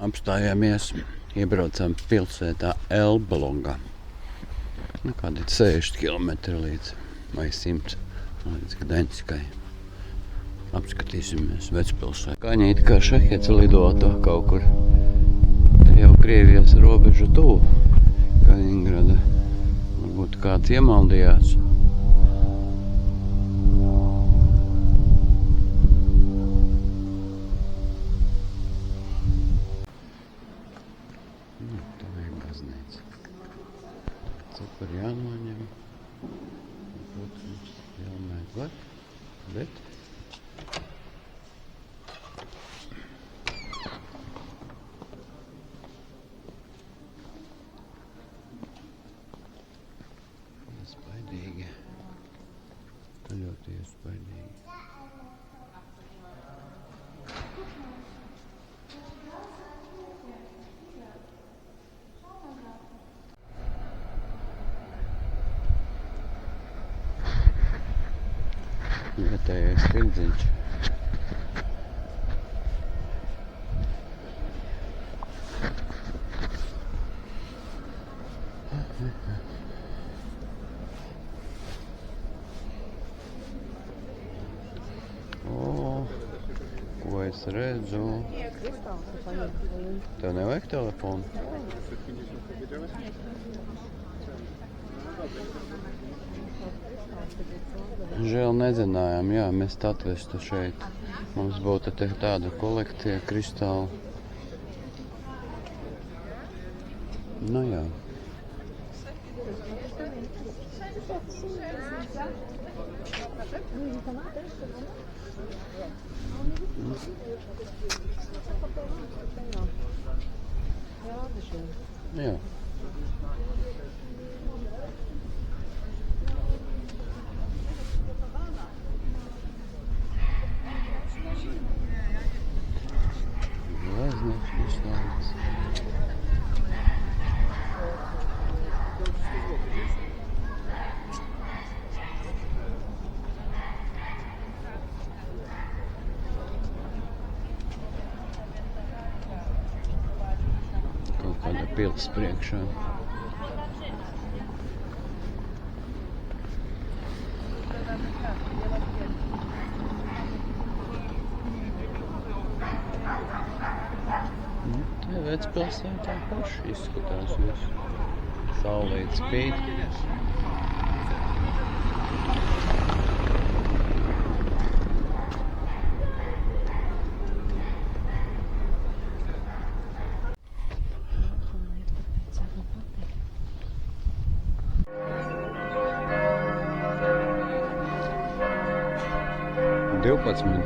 apstājāmies, iebraucam pilsētā Elblogā. Kādi 60 km līdz vai 100 līdz Gdaņskai. Apskatīsimies Vecpilsētu. Kaņīt kā šahets lidoto kaut kur. Te jau Krievijas robeža tuvu Kaļiņgrada. Varbūt kāds iemaldījās. Cipari jānoņem. Protams, jāmēt var, bet iespaidīgi. Ļoti iespaidīgi. Vietējais tirdziņš. Ko es redzu? Tev nevajag telefonu? Žēl nezinājām, jā, mēs atvestu šeit. Mums būtu te tāda kolekcija kristāla. Nu jā. Jā. Gleznieks kristāls. Kaut kāda pils priekšā. Vecpilsētā paši izskatās visu. Saulīt spīt. Divpadsmit.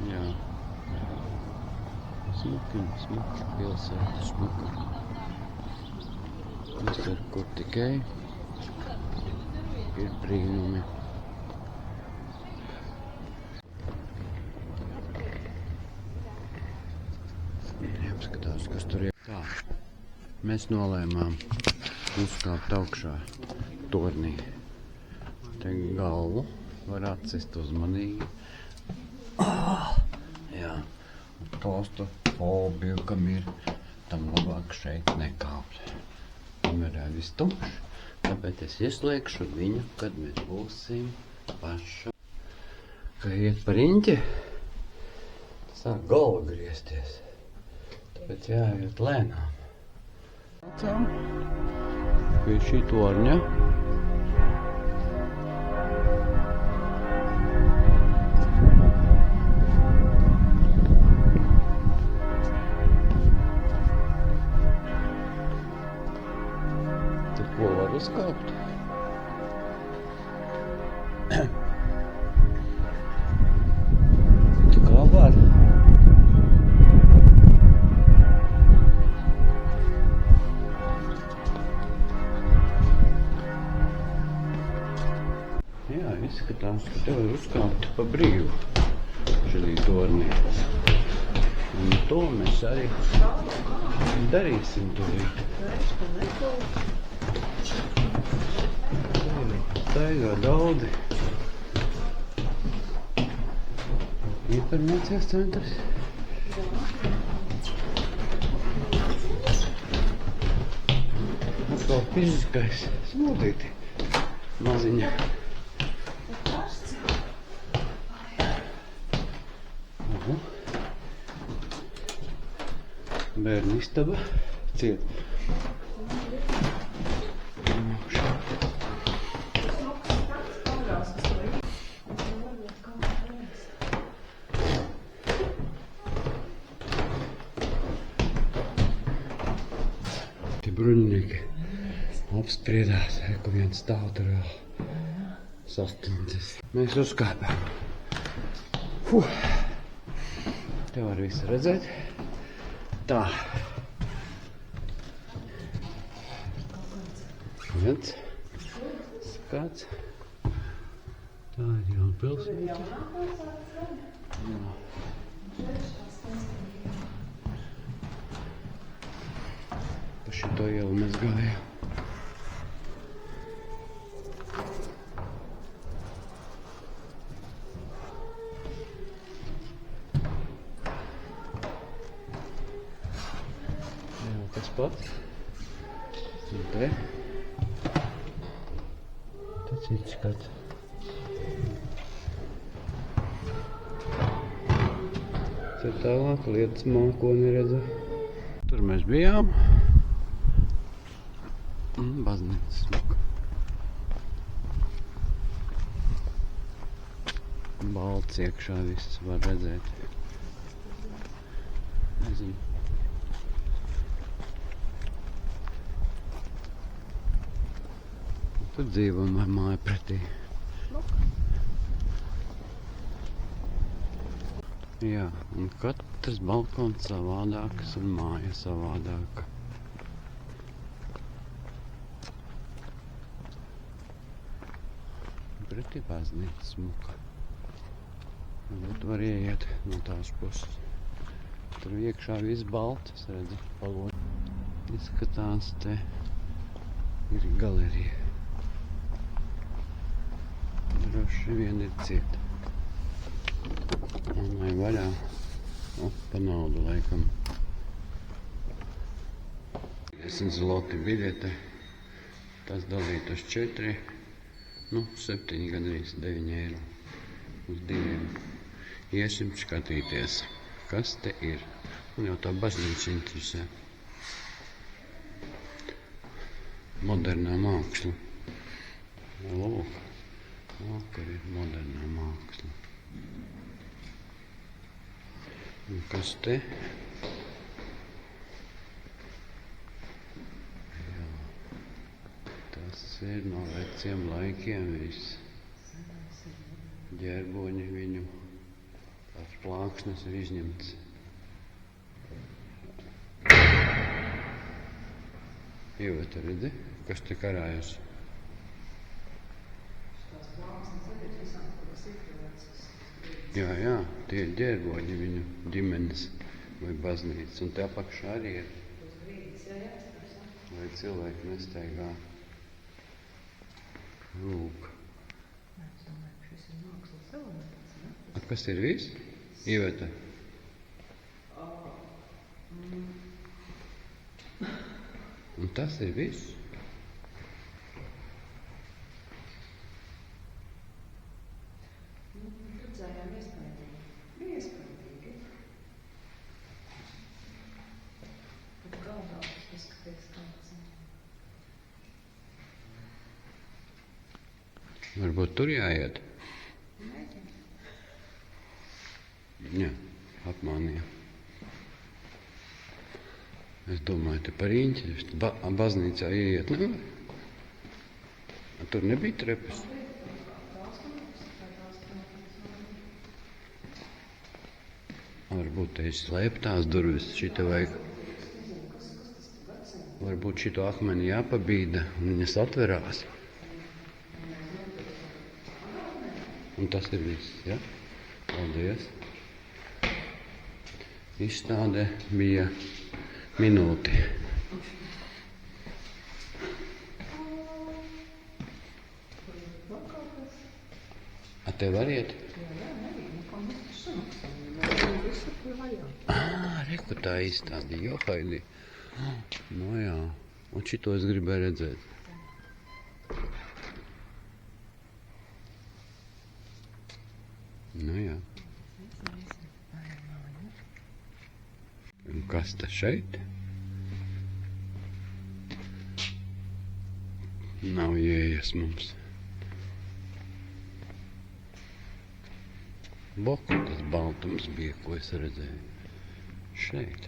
Jā. Smuka pilsēta, smuka. Visur, kur tikai ir brīnumi. Jāapskatās, kas tur ir. Tā, mēs nolēmām uzkāpt augšā tornī. Te galvu var atcist uzmanīgi. Jā, klaustrofobiju, kam ir, tam labāk šeit nekāpt. Kamerā viss tumšs, tāpēc es ieslēgšu viņu, kad mēs būsim pašu. Kā iet par riņķi, sāk galva griezties, tāpēc jāiet lēnām. Pie šī torņa. Ko var uzkāpt? Tu kā var? pa brīvu šī tornī. Un to mēs arī darīsim tūlīt. Staigā daudzi. Informācijas centrs. Atkal fiziskais smūdīti. Maziņa. Bērnu istaba ciet. Tie bruņinieki apspriedās, ka viens stāv tur vēl sastindzis. Mēs uzkāpām. Te var visu redzēt. Tā. Viens. Skats. Tā ir jauna pilsēta. Jā. Pa šito ielu mēs gājām. Tas pats. Un te. Te cits skats. Te tālāk lietas māko neredzu. Tur mēs bijām. Un baznīca smuka. Balts iekšā viss var redzēt. Nezinu. Tur dzīvojam ar māju pretī. Jā, un katrs balkons savādāks un māja savādāka. Pretī baznīca smuka. Varbūt var ieiet no tās puses. Tur iekšā viss balts, redzi, palodi. Izskatās, te ir galerija. Droši vien ir cieta. Un vai vaļā. Pa naudu laikam. 10 zloti biļete. Tas dalīt uz 4. 7, gandrīz 9 eiro. Uz 2. Iesim skatīties, kas te ir. Un jau tā baznīca interesē. Modernā māksla. Lūk. Kur ir modernā māksla. Un kas te? Jā. Tas ir no veciem laikiem viss. Ģerboņi viņu. Tās plāksnes ir izņemts. Iveta, redzi, kas te karājas? Jā, tie ir ģerboņi viņu ģimenes vai baznīcas, un te apakšā arī ir. Vai cilvēki nestaigā. Lūk. A, kas ir viss? Iveta? Un tas ir viss? Varbūt tur jāiet? Jā, apmānīja. Es domāju, te par īņķi, baznīcā ieiet nevar. Tur nebija trepas. Varbūt te ir slēptās durvis, šita vajag. Varbūt šito akmeni jāpabīda un viņas atverās. Un tas ir viss, ja? Paldies. Izstāde bija minūti. A tev var iet? Reku tā izstāde, johaidi. Nu jā, un šito es gribēju redzēt. Nu jā. Un kas tas šeit? Nav ieejas mums. Boku tas baltums bija, ko es redzēju. Šeit.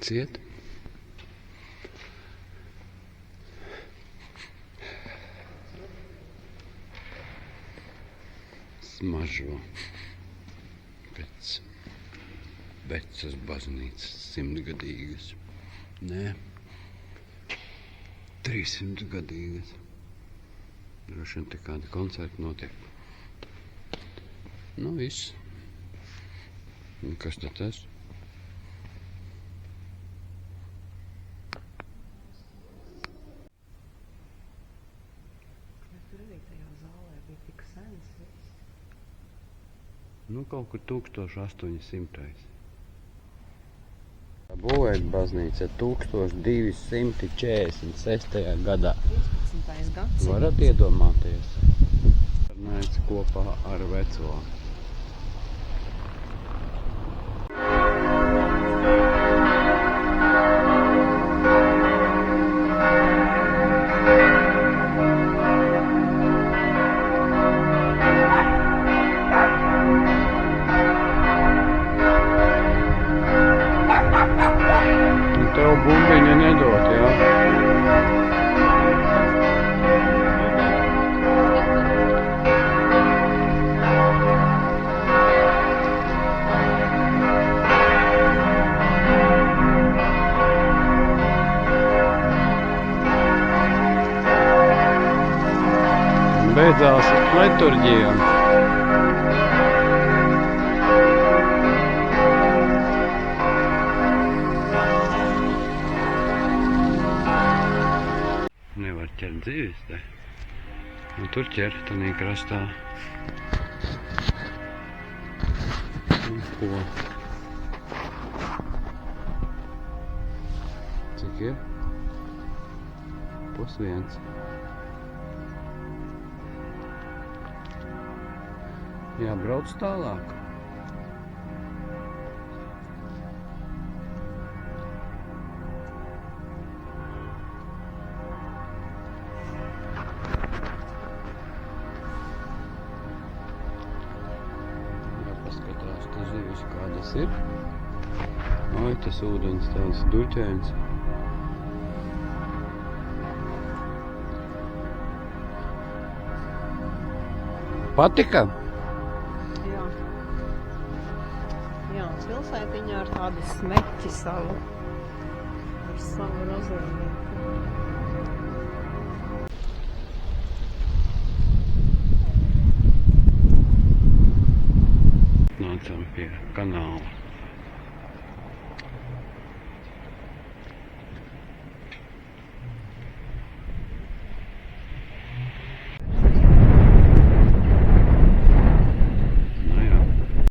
Ciet. Smažo pēc vecas baznīcas, 100-gadīgas. Nē, 300-gadīgas. Droši vien te kādi koncerti notiek. Nu, viss. Un kas tad tas? Nu, kaut kur 1800. Būvēt baznīca 1246. gadā. 13. gads. Varat iedomāties? Nēc kopā ar veco. Tev bumbiņa nedot, jā? Beidzās liturģija. Nevar ķert dzīves te. Un tur ķer, tanī krastā. Un ko? Cik ir? 12:30. Jābrauc tālāk. Jāpaskatās, tas zivis kādas ir. Ai, tas ūdens tāds duļķēns. Patika? Jā, pilsētiņā ar tādu smeķi salu. Ar savu rozēnīku. Nācām pie kanāla.